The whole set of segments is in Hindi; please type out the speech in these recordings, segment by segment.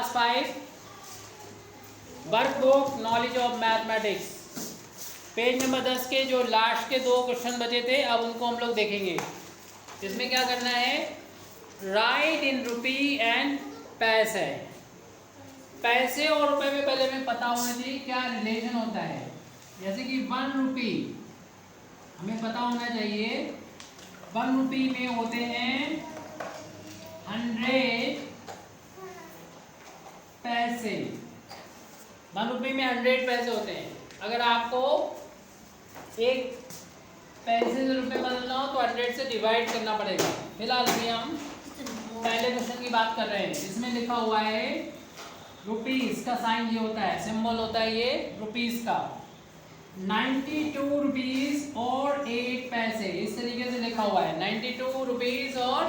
Class 5 workbook knowledge of mathematics page number 10 के जो लास्ट के 2 क्वेश्चन बचे थे अब उनको हम लोग देखेंगे। इसमें क्या करना है, राइट इन रुपी एंड पैसे। पैसे और रुपए में पहले हमें पता होना चाहिए क्या रिलेशन होता है। जैसे कि 1 रुपी हमें पता होना चाहिए 1 रुपी में होते हैं 100 पैसे। 1 रुपये में 100 पैसे होते हैं। अगर आपको एक पैसे से रुपये बदलना हो तो 100 से डिवाइड करना पड़ेगा। फिलहाल अभी हम पहले क्वेश्चन की बात कर रहे हैं। इसमें लिखा हुआ है रुपीस का साइन ये होता है, सिंबल होता है ये रुपीस का। 92 रुपीस और 8 पैसे इस तरीके से लिखा हुआ है, 92 रुपीस और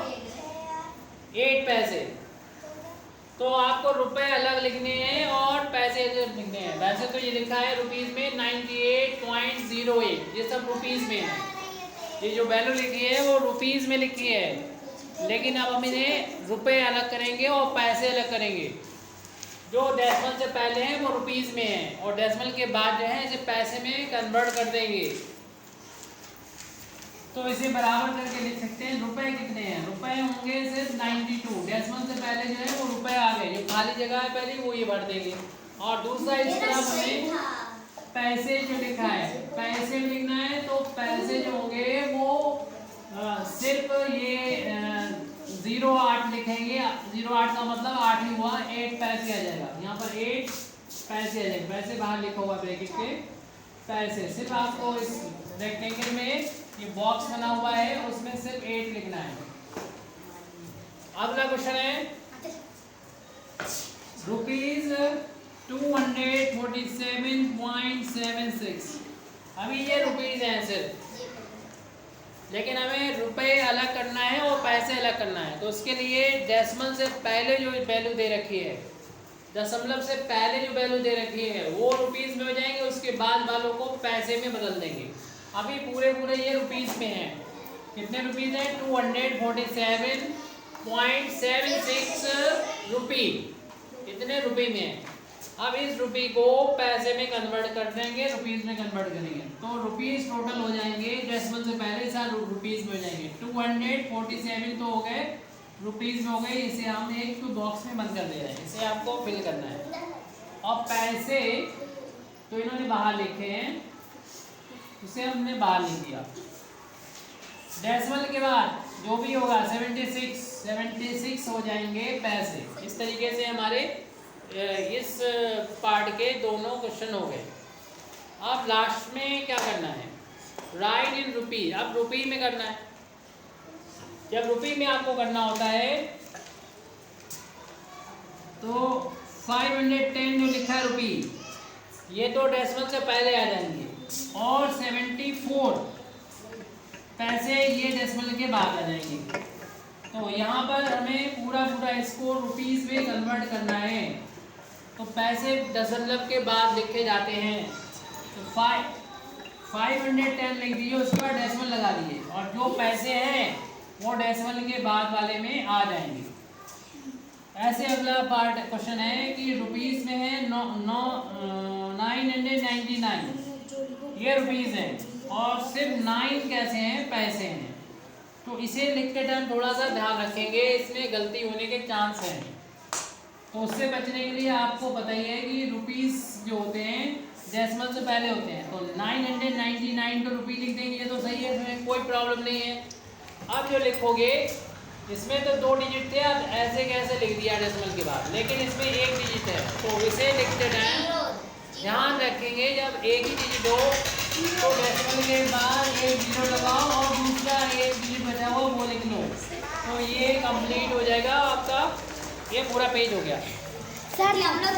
8 पैसे। तो आपको रुपए अलग लिखने हैं और पैसे अलग लिखने हैं। वैसे तो ये लिखा है रुपीस में 98.08, ये सब रुपीस में है। ये जो वैल्यू लिखी है वो रुपीस में लिखी है, लेकिन अब हम इन्हें रुपए अलग करेंगे और पैसे अलग करेंगे। जो डेसिमल से पहले हैं वो रुपीस में है और डेसिमल के बाद जो है इसे पैसे में कन्वर्ट कर देंगे। तो इसे बराबर करके लिख सकते हैं। रुपए कितने हैं, रुपए होंगे सिर्फ 92। डेसिमल से पहले जो है वो रुपए आ गए, जो खाली जगह है पहले वो ये भर देंगे। और दूसरा इस तरफ हमें पैसे जो लिखा है पैसे लिखना है, तो पैसे जो होंगे वो सिर्फ ये 08 लिखेंगे। 08 का मतलब 8 ही हुआ, 8 पैसे आ जाएगा। यहाँ पर 8 पैसे आ जाएंगे। पैसे बाहर लिखा हुआ ब्रैकेट के पैसे। सिर्फ आपको इस रेक्टेंगल में ये बॉक्स बना हुआ है उसमें सिर्फ 8 लिखना है। अगला क्वेश्चन है रुपीज 247.76। अभी ये रुपीज है सिर्फ, लेकिन हमें रुपए अलग करना है और पैसे अलग करना है। तो उसके लिए डेसिमल से पहले जो वैल्यू दे रखी है, दशमलव से पहले जो वैल्यू दे रखी है वो रुपीस में हो जाएंगे, उसके बाद वालों को पैसे में बदल देंगे। अभी पूरे ये रुपीस में है। कितने रुपीस हैं, 247.76 रुपी, इतने रुपये में है। अब इस रुपये को पैसे में कन्वर्ट कर देंगे, रुपीस में कन्वर्ट करेंगे तो रुपीस टोटल हो जाएंगे डेसिमल से पहले सारे रुपीस में हो जाएंगे। 247 तो हो गए, रुपीस में हो गए। इसे हम एक बॉक्स में बंद कर दे रहे हैं, इसे आपको फिल करना है। और पैसे तो इन्होंने बाहर लिखे हैं, उसे हमने बाहर लिख दिया। डेसिमल के बाद जो भी होगा 76 हो जाएंगे पैसे। इस तरीके से हमारे इस पार्ट के दोनों क्वेश्चन हो गए। अब लास्ट में क्या करना है, राइट इन रुपी। अब रुपी में करना है। जब रुपी में आपको करना होता है तो 510 जो लिखा है रुपी, ये तो डेसिमल से पहले आ जाएंगे और 74 पैसे ये डेसिमल के बाद आ जाएंगे। तो यहाँ पर हमें पूरा इसको रुपीस में कन्वर्ट करना है। तो पैसे दशमलव के बाद लिखे जाते हैं। तो 510 लिख दिए, उसके बाद डेसिमल लगा दिए और जो पैसे हैं वो डेसिमल के बाद वाले में आ जाएंगे। ऐसे अगला पार्ट क्वेश्चन है कि रुपीस में है 999, ये रुपीस है और सिर्फ 9 कैसे हैं, पैसे हैं। तो इसे लिखते टाइम थोड़ा सा ध्यान रखेंगे, इसमें गलती होने के चांस हैं। तो उससे बचने के लिए आपको बताइए कि रुपीस जो होते हैं डेसिमल से पहले होते हैं। तो 999 तो रुपी लिख देंगे, ये तो सही है, इसमें कोई प्रॉब्लम नहीं है। अब जो लिखोगे इसमें तो 2 डिजिट थे, अब ऐसे कैसे लिख दिया डेसिमल के बाद, लेकिन इसमें 1 डिजिट है। तो इसे लिखते टाइम ध्यान रखेंगे जब एक ही डिजिट हो तो डेसिमल के बाद 1 जीरो लगाओ और दूसरा 1 डिजिट बचा हुआ वो लिख लो। तो ये कंप्लीट हो जाएगा आपका, ये पूरा पेज हो गया। सर